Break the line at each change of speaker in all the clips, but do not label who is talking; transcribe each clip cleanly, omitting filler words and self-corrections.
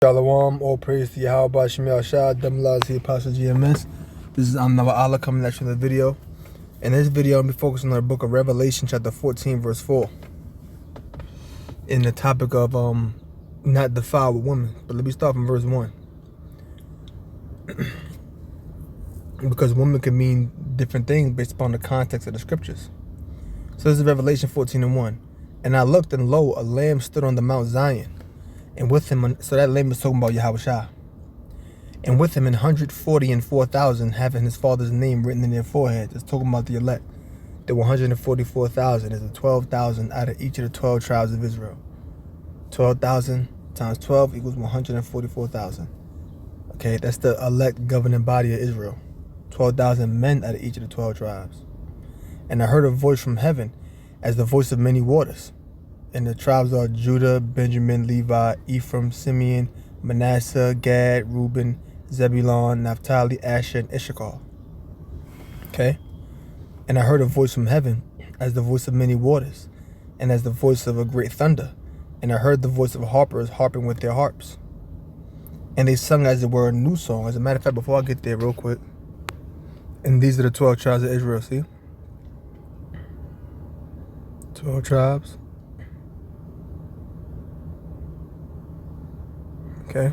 Shalom, all praise to Yahweh Shem Yahshua, Damla the Apostle GMS. This is Nava Allah coming at you with a video. In this video, I'm focusing on the book of Revelation, chapter 14, verse 4. In the topic of not defiled with women. But let me start from verse 1. Because women can mean different things based upon the context of the scriptures. So this is Revelation 14 and 1. And I looked, and lo, a lamb stood on the Mount Zion. And with him, so that lamb is talking about Yahweh. And with him 144,000 having his father's name written in their foreheads. It's talking about the elect. There were 144,000. There's 12,000 out of each of the 12 tribes of Israel. 12,000 times 12 equals 144,000. Okay, that's the elect governing body of Israel. 12,000 men out of each of the 12 tribes. And I heard a voice from heaven as the voice of many waters. And the tribes are Judah, Benjamin, Levi, Ephraim, Simeon, Manasseh, Gad, Reuben, Zebulun, Naphtali, Asher, and Issachar. Okay? And I heard a voice from heaven as the voice of many waters, and as the voice of a great thunder. And I heard the voice of harpers harping with their harps. And they sung as it were a new song. As a matter of fact, before I get there real quick, and these are the 12 tribes of Israel, see? 12 tribes. Okay,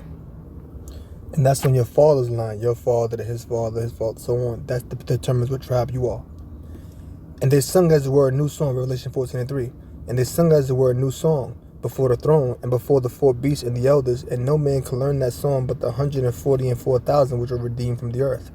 and that's on your father's line, your father, his father, so on. That determines what tribe you are. And they sung as it were a new song, Revelation 14 and 3. And they sung as it were a new song before the throne and before the four beasts and the elders. And no man can learn that song but the 144,000 which are redeemed from the earth.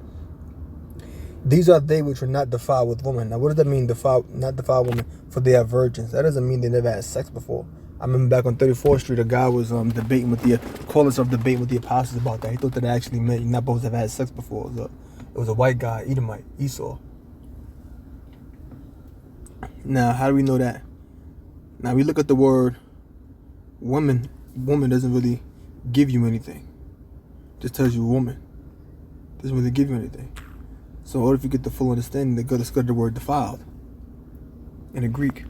These are they which were not defiled with women. Now, what does that mean, not defiled women? For they are virgins. That doesn't mean they never had sex before. I remember back on 34th Street, a guy was debating with the apostles about that. He thought that it actually meant you're not supposed to have had sex before. It was a white guy, Edomite, Esau. Now, how do we know that? Now, we look at the word woman. Woman doesn't really give you anything. Just tells you woman. Doesn't really give you anything. So, in order to get the full understanding, they go to the word defiled in the Greek.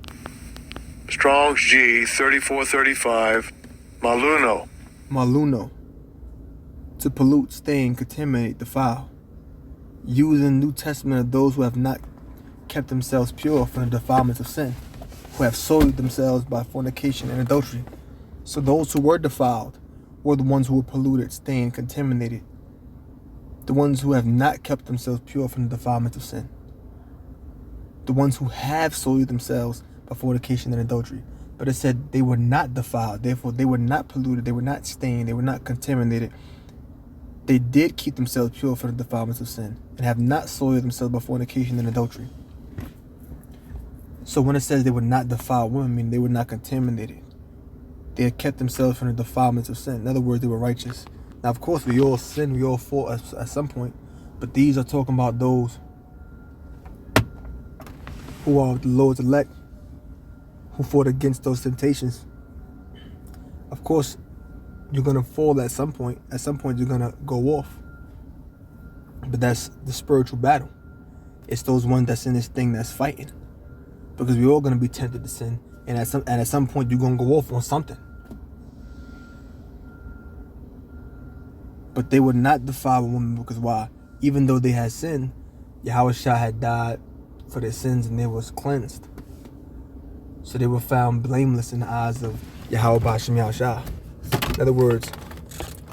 Strong's G 3435, maluno.
Maluno. To pollute, stain, contaminate, defile. Using New Testament of those who have not kept themselves pure from the defilements of sin, who have soiled themselves by fornication and adultery. So those who were defiled were the ones who were polluted, stained, contaminated. The ones who have not kept themselves pure from the defilements of sin. The ones who have soiled themselves by fornication and adultery. But it said they were not defiled. Therefore, they were not polluted. They were not stained. They were not contaminated. They did keep themselves pure from the defilements of sin and have not soiled themselves by fornication and adultery. So when it says they were not defiled women, I mean they were not contaminated. They had kept themselves from the defilements of sin. In other words, they were righteous. Now, of course, we all sin. We all fall at some point. But these are talking about those who are the Lord's elect, who fought against those temptations. Of course, you're going to fall at some point. At some point, you're going to go off. But that's the spiritual battle. It's those ones that's in this thing that's fighting. Because we're all going to be tempted to sin. And at some point, you're going to go off on something. But they were not defiled with women because why? Even though they had sinned, Yahweh had died for their sins and they was cleansed. So they were found blameless in the eyes of Yahweh Shem Yahshua. In other words,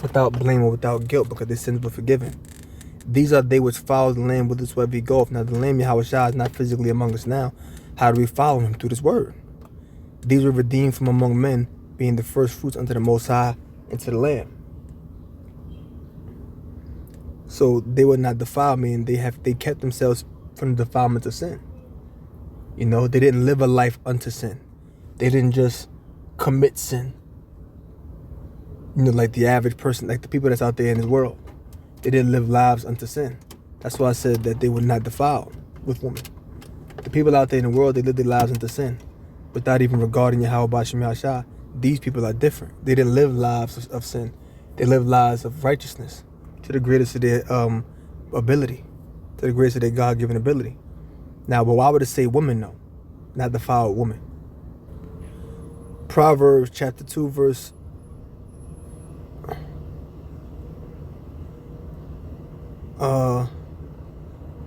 without blame or without guilt, because their sins were forgiven. These are they which follow the Lamb whithersoever he goeth. Now the Lamb Yahweh is not physically among us now. How do we follow him? Through this word. These were redeemed from among men, being the first fruits unto the Most High and to the Lamb. So they were not defiled, meaning they kept themselves from the defilements of sin. You know, they didn't live a life unto sin. They didn't just commit sin. You know, like the average person, like the people that's out there in this world. They didn't live lives unto sin. That's why I said that they were not defiled with women. The people out there in the world, they live their lives unto sin without even regarding Yahweh Shem Yahshua. These people are different. They didn't live lives of sin. They lived lives of righteousness to the greatest of their ability, to the greatest of their God-given ability. Now, but why would it say woman, though? Not defiled woman. Proverbs chapter 2, verse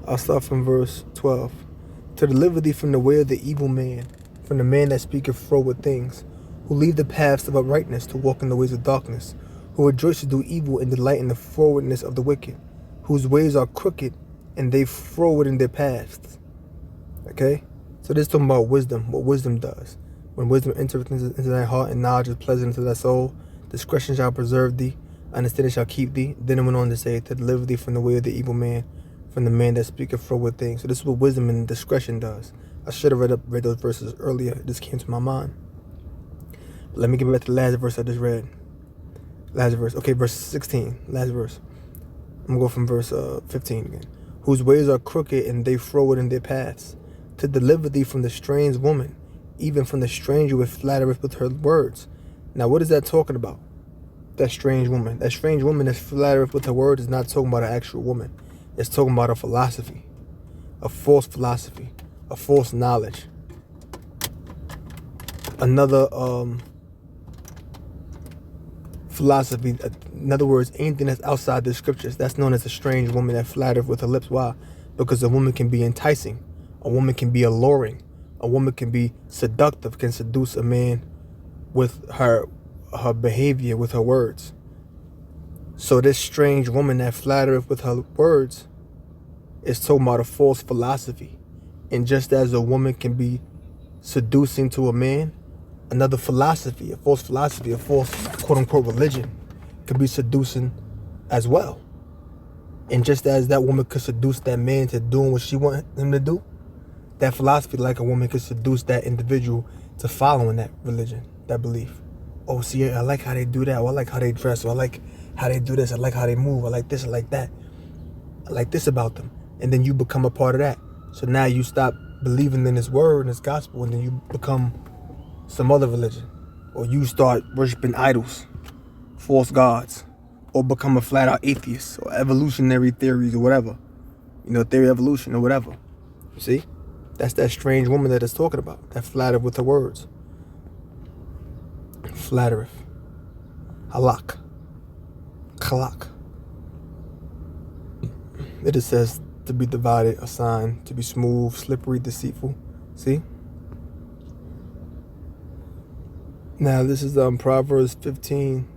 I'll start from verse 12. To deliver thee from the way of the evil man, from the man that speaketh froward things, who leave the paths of uprightness to walk in the ways of darkness, who rejoice to do evil and delight in the frowardness of the wicked, whose ways are crooked and they froward in their paths. Okay? So this is talking about wisdom, what wisdom does. When wisdom entereth into thy heart and knowledge is pleasant unto thy soul, discretion shall preserve thee, understanding shall keep thee. Then it went on to say, to deliver thee from the way of the evil man, from the man that speaketh froward things. So this is what wisdom and discretion does. I should have read those verses earlier. It just came to my mind. But let me get back to the last verse I just read. Last verse. Okay, verse 16. Last verse. I'm going to go from verse 15 again. Whose ways are crooked and they froward in their paths. To deliver thee from the strange woman, even from the stranger which flattereth with her words. Now, what is that talking about? That strange woman. That strange woman that flattereth with her words is not talking about an actual woman. It's talking about a philosophy. A false philosophy. A false knowledge. Another philosophy. In other words, anything that's outside the scriptures, that's known as a strange woman that flattereth with her lips. Why? Because a woman can be enticing. A woman can be alluring. A woman can be seductive, can seduce a man with her behavior, with her words. So this strange woman that flattereth with her words is talking about a false philosophy. And just as a woman can be seducing to a man, another philosophy, a false quote-unquote religion, could be seducing as well. And just as that woman could seduce that man to doing what she wants him to do, that philosophy, like a woman, could seduce that individual to following that religion, that belief. Oh, see, I like how they do that. Or I like how they dress. Or I like how they do this. I like how they move. I like this. I like that. I like this about them. And then you become a part of that. So now you stop believing in this word and this gospel, and then you become some other religion. Or you start worshiping idols, false gods, or become a flat-out atheist, or evolutionary theories, or whatever. You know, theory of evolution, or whatever. You see? That's that strange woman that it's talking about, that flattereth with her words. Flattereth. Halak. Kalak. It just says to be divided, a sign, to be smooth, slippery, deceitful. See? Now this is Proverbs 15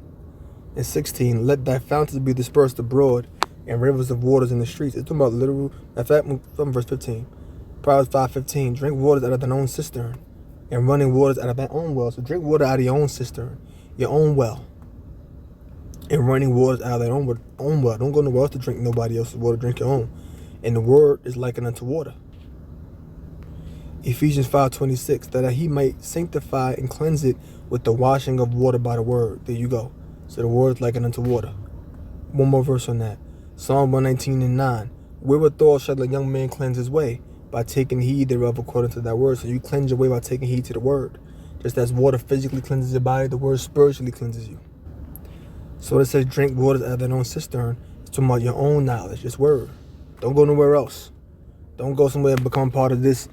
and 16. Let thy fountains be dispersed abroad, and rivers of waters in the streets. It's talking about literal. In fact, from verse 15. Proverbs 5:15, drink waters out of thine own cistern, and running waters out of thy own well. So drink water out of your own cistern, your own well, and running waters out of thy own well. Don't go nowhere else to drink nobody else's water, drink your own. And the word is likened unto water. Ephesians 5:26, that he might sanctify and cleanse it with the washing of water by the word. There you go. So the word is likened unto water. One more verse on that. Psalm 119:9, wherewithal shall a young man cleanse his way? By taking heed thereof according to thy word. So you cleanse your way by taking heed to the word. Just as water physically cleanses your body, the word spiritually cleanses you. So it says drink waters out of thine own cistern. It's talking about your own knowledge, this word. Don't go nowhere else. Don't go somewhere and become part of this,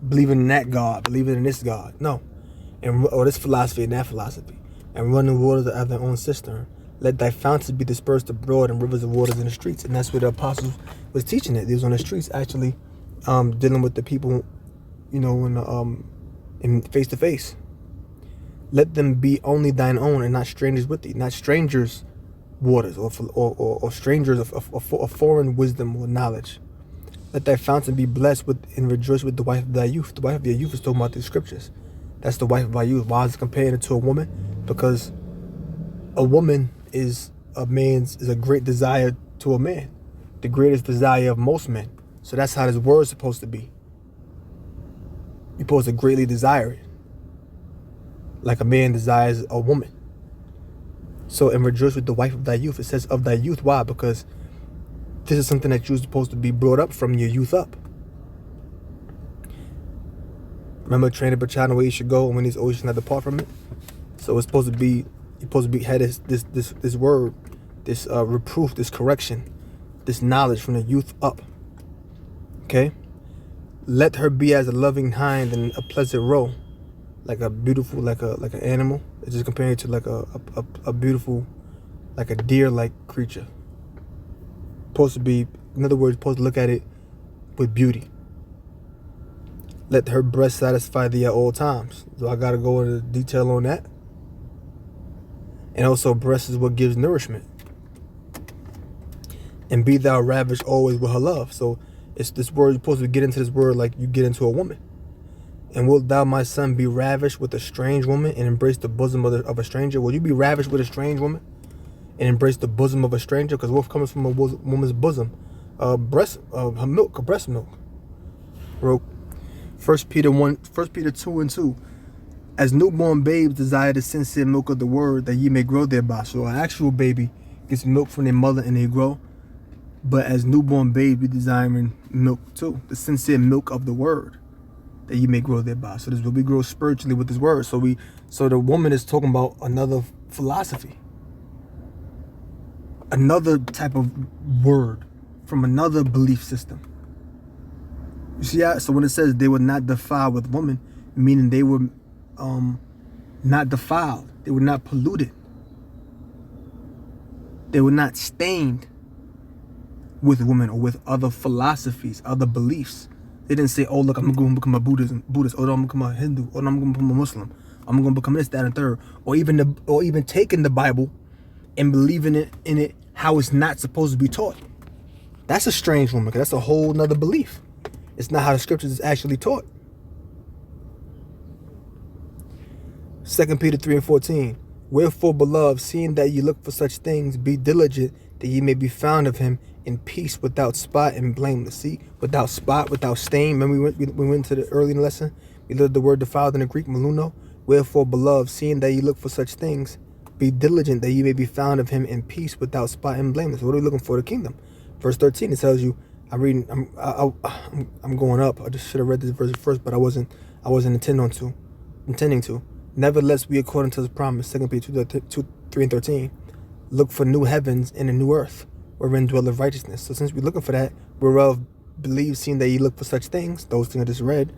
believing in that God, believing in this God. No. Or this philosophy and that philosophy. And running waters out of thy own cistern. Let thy fountains be dispersed abroad, and rivers of waters in the streets. And that's where the apostles was teaching it. They was on the streets actually dealing with the people, you know, in face to face. Let them be only thine own, and not strangers with thee, not strangers' waters, or strangers of foreign wisdom or knowledge. Let thy fountain be blessed with and rejoice with the wife of thy youth. The wife of your youth is talking about the scriptures. That's the wife of our youth. Why is it comparing it to a woman? Because a woman is a great desire to a man, the greatest desire of most men. So that's how this word is supposed to be. You're supposed to greatly desire it, like a man desires a woman. So, and rejoice with the wife of thy youth. It says of thy youth. Why? Because this is something that you're supposed to be brought up from your youth up. Remember, train up a child in the way he should go, and when he's old, he should not depart from it. So it's supposed to be, you're supposed to be had this word, this reproof, this correction, this knowledge from the youth up. Okay, let her be as a loving hind and a pleasant roe, like a beautiful, like an animal. It's just comparing it to like a beautiful, like a deer-like creature. Supposed to be, in other words, supposed to look at it with beauty. Let her breast satisfy thee at all times. So I gotta go into detail on that. And also, breast is what gives nourishment. And be thou ravished always with her love. So it's this word, you're supposed to get into this word like you get into a woman. And wilt thou, my son, be ravished with a strange woman and embrace the bosom of a stranger? Will you be ravished with a strange woman and embrace the bosom of a stranger? Because what comes from a woman's bosom? Her milk, her breast milk. Wrote 1 Peter 2 and 2. As newborn babes desire the sincere milk of the word, that ye may grow thereby. So an actual baby gets milk from their mother and they grow. But as newborn babes, we desiring milk too, the sincere milk of the word, that ye may grow thereby. So this is what we grow spiritually with this word. So the woman is talking about another philosophy, another type of word from another belief system. You see that? So when it says they were not defiled with woman, meaning they were not defiled, they were not polluted, they were not stained with women or with other philosophies, other beliefs. They didn't say, oh, look, I'm going to become a Buddhist, or I'm going to become a Hindu, or I'm going to become a Muslim, I'm going to become this, that, and third, or even taking the Bible and believing in it how it's not supposed to be taught. That's a strange woman, because that's a whole nother belief. It's not how the scriptures is actually taught. 2 Peter 3 and 14. Wherefore, beloved, seeing that ye look for such things, be diligent that ye may be found of him in peace, without spot and blameless. See, without spot, without stain. Remember we went to the early lesson. We learned the word defiled in the Greek, maluno. Wherefore, beloved, seeing that ye look for such things, be diligent that ye may be found of him in peace, without spot and blameless. What are we looking for? The kingdom. Verse 13, it tells you. I'm going up. I just should have read this verse first, but I wasn't intending to. Nevertheless, we, according to his promise, 2 Peter 2, 3 and 13, look for new heavens and a new earth, wherein dwelleth righteousness. So since we're looking for that, whereof believe, seeing that ye look for such things, those things I just read,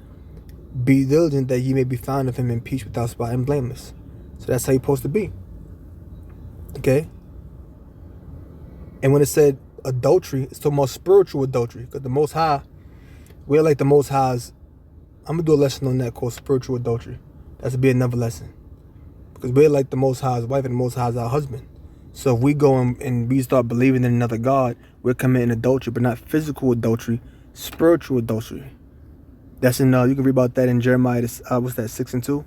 be diligent that ye may be found of him in peace, without spot and blameless. So that's how you're supposed to be. Okay? And when it said adultery, it's talking about spiritual adultery, because the Most High, we're like the Most High's. I'm going to do a lesson on that called spiritual adultery. That's to be another lesson. Because we're like the Most High's wife and the Most High's our husband. So if we go and we start believing in another God, we're committing adultery, but not physical adultery, spiritual adultery. That's in, you can read about that in Jeremiah, what's that, 6 and 2?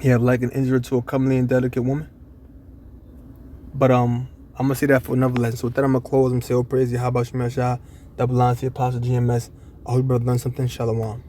You have like an injury to a comely and delicate woman. But I'm going to say that for another lesson. So with that, I'm going to close and say, oh, praise you. How about Shemel Shah? Double line to your Apostle GMS. I hope you brother learned something. Shalom.